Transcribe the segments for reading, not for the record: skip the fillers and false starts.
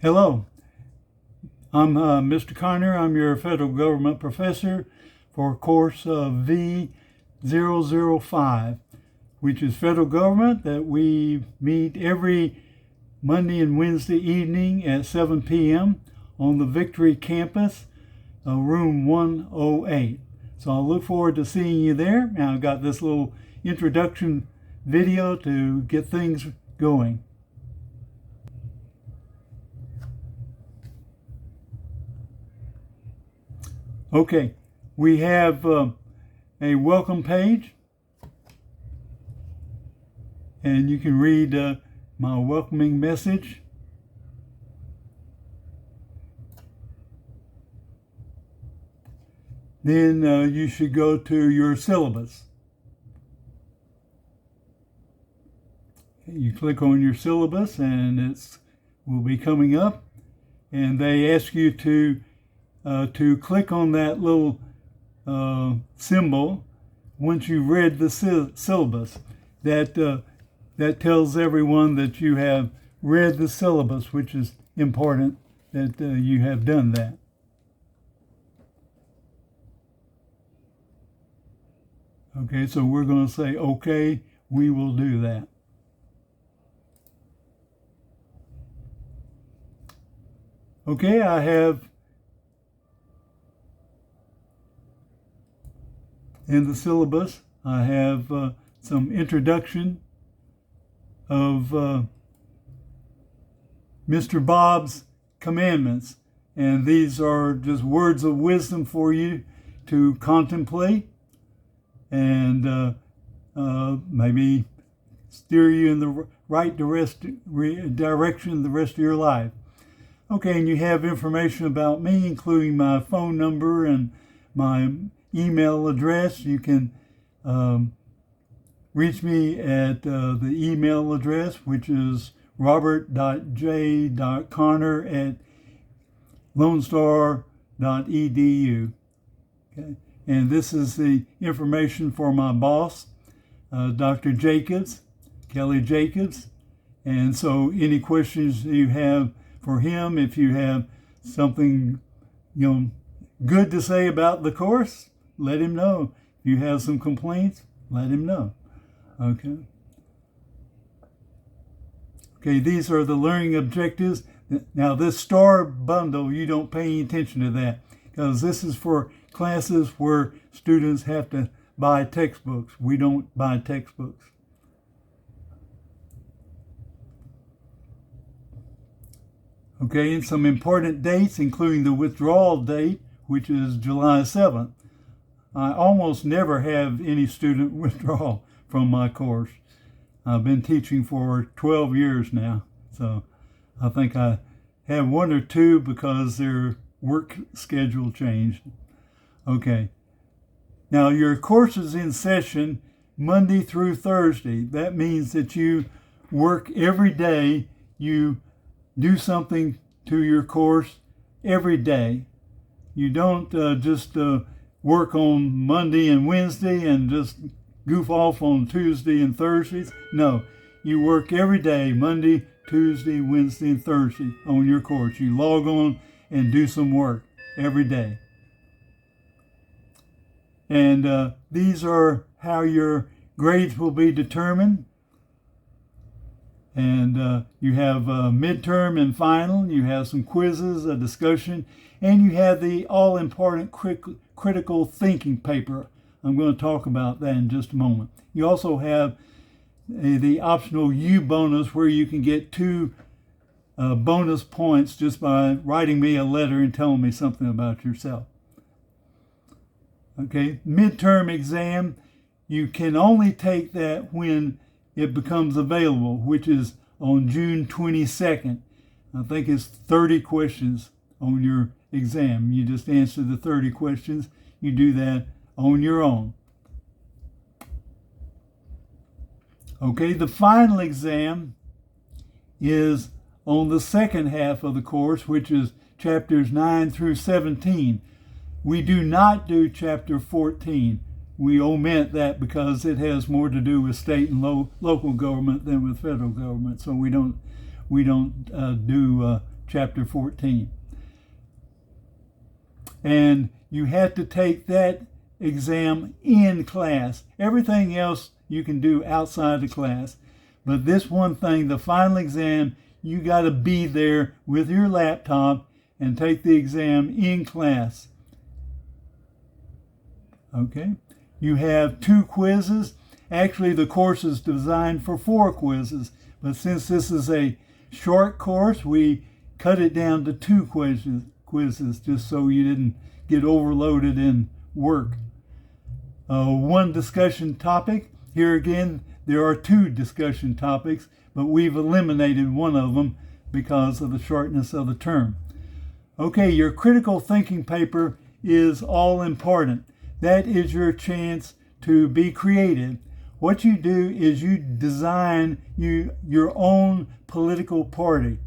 Hello, I'm Mr. Connor. I'm your federal government professor for course V005, which is federal government that we meet every Monday and Wednesday evening at 7 p.m. on the Victory campus, room 108. So I'll look forward to seeing you there. Now I've got this little introduction video to get things going. Okay, we have a welcome page, and you can read my welcoming message. Then you should go to your syllabus. You click on your syllabus and it will be coming up, and they ask you to click on that little symbol once you've read the syllabus. That tells everyone that you have read the syllabus, which is important that you have done that. Okay, so we're going to say, okay, we will do that. Okay, I have in the syllabus, I have some introduction of Mr. Bob's commandments. And these are just words of wisdom for you to contemplate and maybe steer you in the right direction the rest of your life. Okay, and you have information about me, including my phone number and my email address. You can reach me at the email address, which is robert.j.connor@lonestar.edu. Okay, and this is the information for my boss, Dr. Jacobs, Kelly Jacobs. And so any questions you have for him, if you have something good to say about the course, let him know. If you have some complaints, let him know. Okay. Okay, these are the learning objectives. Now this star bundle, you don't pay any attention to that because this is for classes where students have to buy textbooks. We don't buy textbooks. Okay, and some important dates, including the withdrawal date, which is July 7th. I almost never have any student withdraw from my course. I've been teaching for 12 years now, so I think I have one or two because their work schedule changed. Okay, now your course is in session Monday through Thursday. That means that you work every day. You do something to your course every day. You don't just work on Monday and Wednesday and just goof off on Tuesday and Thursdays. No, you work every day, Monday, Tuesday, Wednesday, and Thursday on your course. You log on and do some work every day. And these are how your grades will be determined. And you have midterm and final, you have some quizzes, a discussion, and you have the all-important critical thinking paper. I'm going to talk about that in just a moment. You also have the optional U bonus where you can get 2 bonus points just by writing me a letter and telling me something about yourself. Okay, midterm exam, you can only take that when it becomes available, which is on June 22nd. I think it's 30 questions on your exam. You just answer the 30 questions. You do that on your own. Okay, the final exam is on the second half of the course, which is chapters 9 through 17. We do not do chapter 14. We omit that because it has more to do with state and local government than with federal government. So we don't do chapter 14. And you have to take that exam in class. Everything else you can do outside the class. But this one thing, the final exam, you got to be there with your laptop and take the exam in class. Okay? You have 2 quizzes. Actually, the course is designed for 4 quizzes. But since this is a short course, we cut it down to 2 quizzes just so you didn't get overloaded in work. One discussion topic. Here again, there are 2 discussion topics, but we've eliminated one of them because of the shortness of the term. Okay, your critical thinking paper is all important. That is your chance to be creative. What you do is you design your own political party.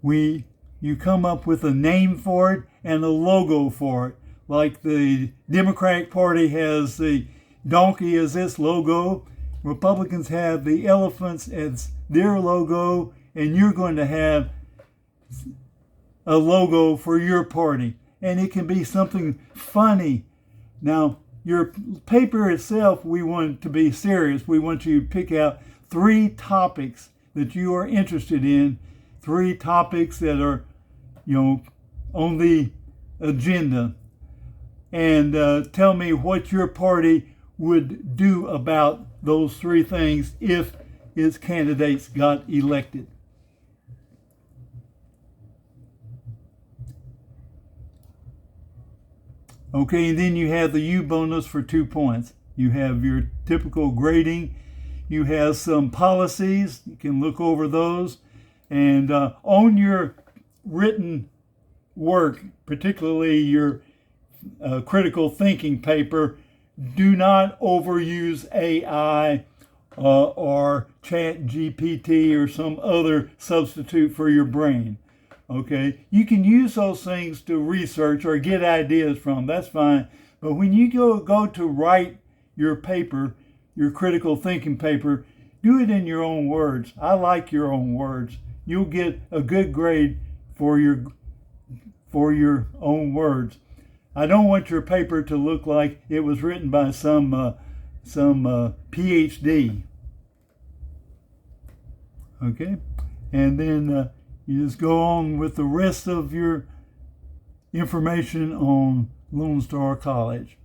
You come up with a name for it and a logo for it. Like the Democratic Party has the donkey as its logo. Republicans have the elephants as their logo, and you're going to have a logo for your party. And it can be something funny. Now, your paper itself, we want it to be serious. We want you to pick out 3 topics that you are interested in, 3 topics that are, on the agenda. And tell me what your party would do about those 3 things if its candidates got elected. Okay, and then you have the U bonus for 2 points. You have your typical grading. You have some policies. You can look over those. And on your written work, particularly your critical thinking paper, do not overuse AI or Chat GPT or some other substitute for your brain. Okay, you can use those things to research or get ideas from. That's fine. But when you go to write your paper, your critical thinking paper, do it in your own words. I like your own words. You'll get a good grade for your own words. I don't want your paper to look like it was written by some PhD. Okay, and then you just go on with the rest of your information on Lone Star College.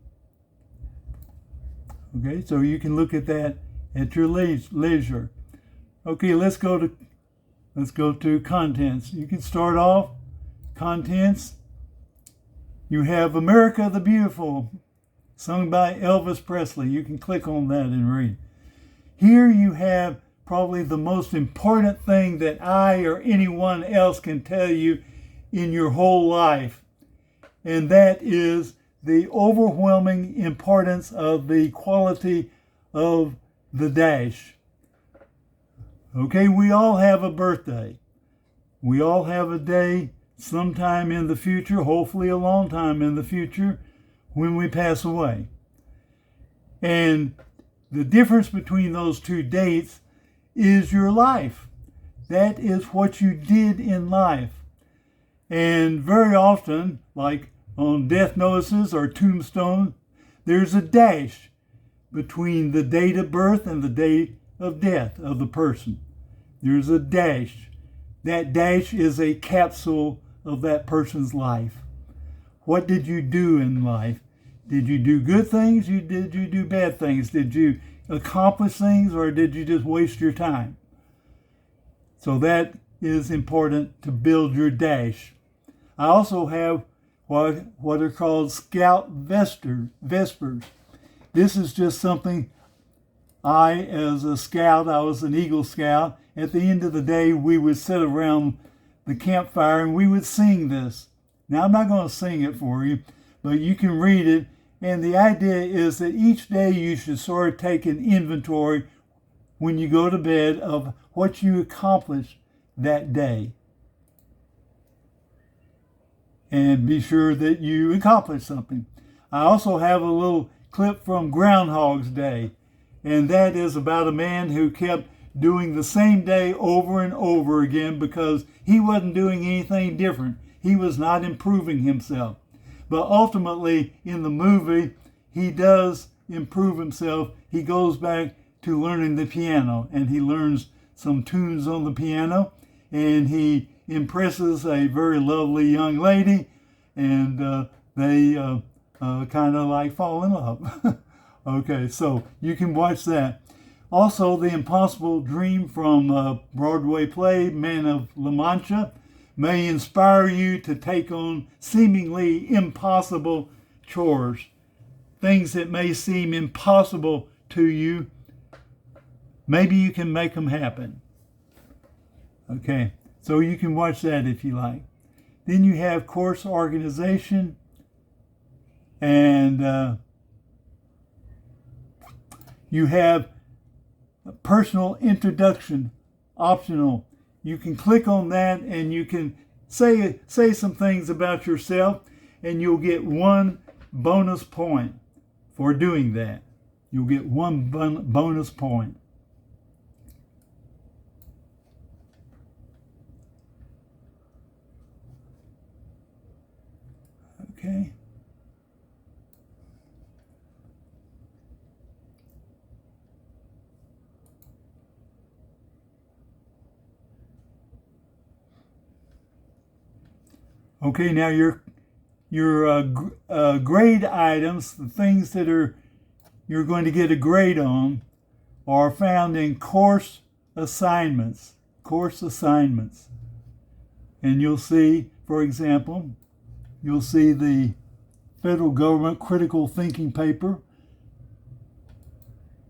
Okay, so you can look at that at your leisure. Okay, let's go to contents. You can start off contents. You have America the Beautiful, sung by Elvis Presley. You can click on that and read. Here you have probably the most important thing that I or anyone else can tell you in your whole life, and that is the overwhelming importance of the quality of the dash. Okay, we all have a birthday. We all have a day sometime in the future, hopefully a long time in the future, when we pass away. And the difference between those 2 dates is your life. That is what you did in life. And very often, like on death notices or tombstones, there's a dash between the date of birth and the date of death of the person. There's a dash. That dash is a capsule of that person's life. What did you do in life? Did you do good things? Did you do bad things? Did you accomplish things, or did you just waste your time? So that is important to build your dash. I also have what are called Scout Vespers. This is just something as a scout, I was an Eagle Scout. At the end of the day, we would sit around the campfire and we would sing this. Now, I'm not going to sing it for you, but you can read it. And the idea is that each day you should sort of take an inventory when you go to bed of what you accomplished that day. And be sure that you accomplished something. I also have a little clip from Groundhog's Day. And that is about a man who kept doing the same day over and over again because he wasn't doing anything different. He was not improving himself. But ultimately, in the movie, he does improve himself. He goes back to learning the piano, and he learns some tunes on the piano, and he impresses a very lovely young lady, and they kind of like fall in love. Okay, so you can watch that. Also, The Impossible Dream from a Broadway play, Man of La Mancha, may inspire you to take on seemingly impossible chores. Things that may seem impossible to you, maybe you can make them happen. Okay, so you can watch that if you like. Then you have course organization, and you have personal introduction, optional. You can click on that and you can say some things about yourself, and you'll get 1 bonus point for doing that. You'll get 1 bonus point. Okay. Okay, now your grade items, the things that you're going to get a grade on, are found in course assignments. Course assignments. And you'll see, for example, you'll see the federal government critical thinking paper.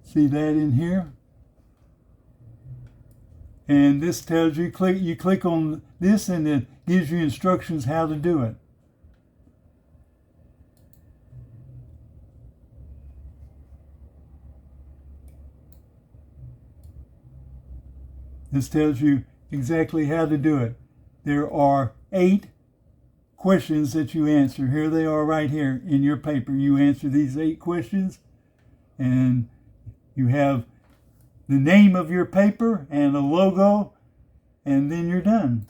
See that in here? And this tells you, you click on this and it gives you instructions how to do it. This tells you exactly how to do it. There are 8 questions that you answer. Here they are right here in your paper. You answer these 8 questions, and you have the name of your paper and a logo, and then you're done.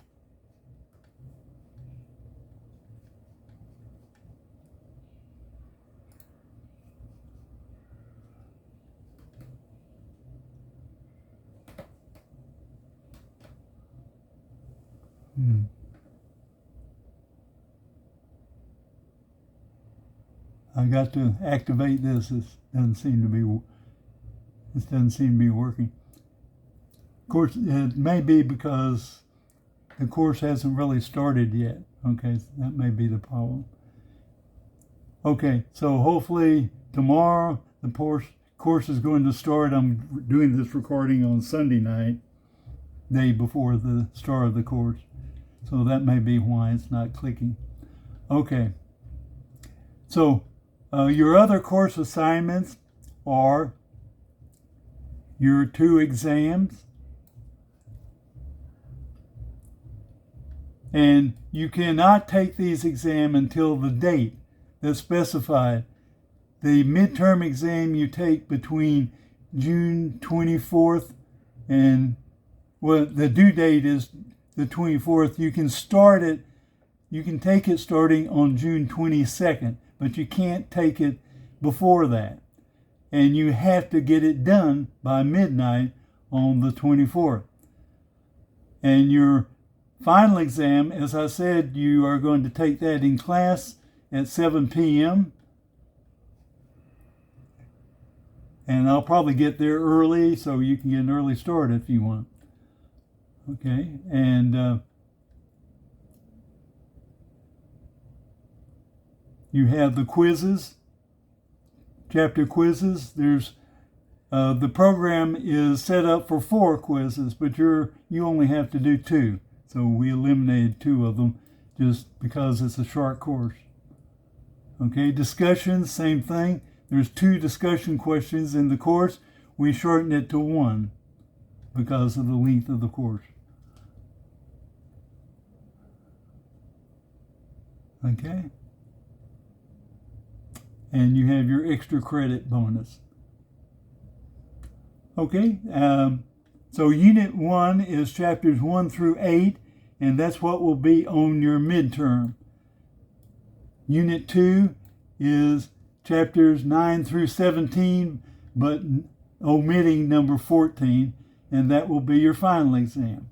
I got to activate this. This doesn't seem to be working. Of course, it may be because the course hasn't really started yet. Okay, so that may be the problem. Okay, so hopefully tomorrow the course is going to start. I'm doing this recording on Sunday night, day before the start of the course. So that may be why it's not clicking. Okay, so your other course assignments are your 2 exams, and you cannot take these exams until the date that's specified. The midterm exam you take between June 24th and, well, the due date is the 24th. You can start it, you can take it starting on June 22nd, but you can't take it before that. And you have to get it done by midnight on the 24th. And your final exam, as I said, you are going to take that in class at 7 p.m. And I'll probably get there early so you can get an early start if you want. Okay, and you have the quizzes, chapter quizzes. There's the program is set up for 4 quizzes, but you only have to do 2. So we eliminated 2 of them just because it's a short course. Okay, discussions, same thing. There's 2 discussion questions in the course. We shortened it to 1 because of the length of the course. Okay. And you have your extra credit bonus. Okay. So Unit 1 is chapters 1 through 8, and that's what will be on your midterm. Unit 2 is chapters 9 through 17, but omitting number 14, and that will be your final exam.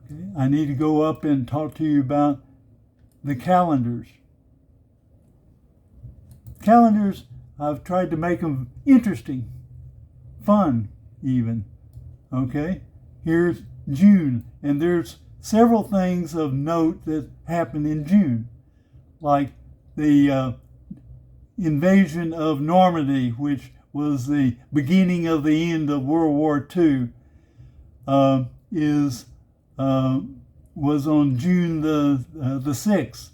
Okay. I need to go up and talk to you about the calendars. Calendars, I've tried to make them interesting, fun even. Okay, here's June, and there's several things of note that happen in June, like the invasion of Normandy, which was the beginning of the end of World War II, was on June the 6th.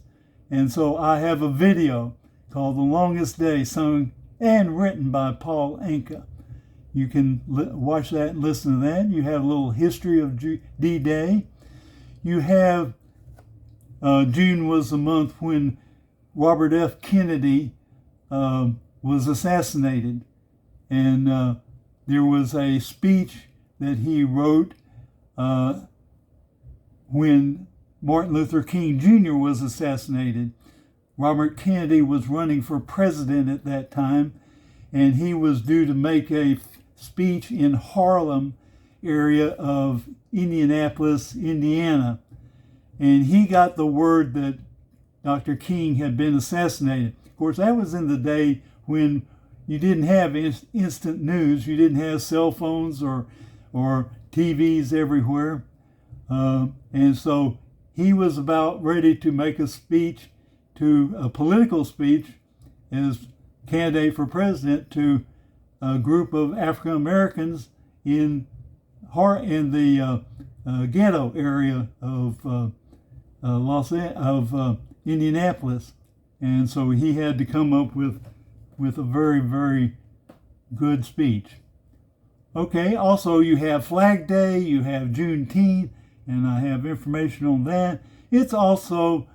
And so I have a video called The Longest Day, sung and written by Paul Anka. You can watch that and listen to that. You have a little history of D-Day. You have June was the month when Robert F. Kennedy was assassinated. And there was a speech that he wrote when Martin Luther King Jr. was assassinated. Robert Kennedy was running for president at that time, and he was due to make a speech in Harlem area of Indianapolis, Indiana. And he got the word that Dr. King had been assassinated. Of course, that was in the day when you didn't have instant news. You didn't have cell phones or TVs everywhere. And so he was about ready to make a speech, a political speech as candidate for president to a group of African Americans in the ghetto area of Indianapolis. And so he had to come up with a very, very good speech. Okay, also you have Flag Day, you have Juneteenth, and I have information on that. It's also,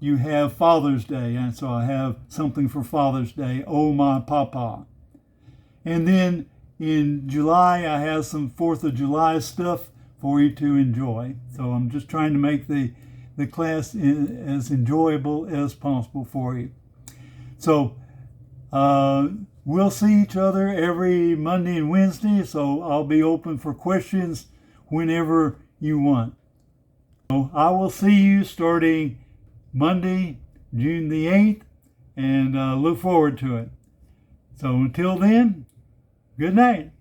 you have Father's Day, and so I have something for Father's Day, Oh My Papa. And then in July, I have some 4th of July stuff for you to enjoy. So I'm just trying to make the class as enjoyable as possible for you. So we'll see each other every Monday and Wednesday, so I'll be open for questions whenever you want. So I will see you starting Monday, June the 8th, and look forward to it. So until then, good night.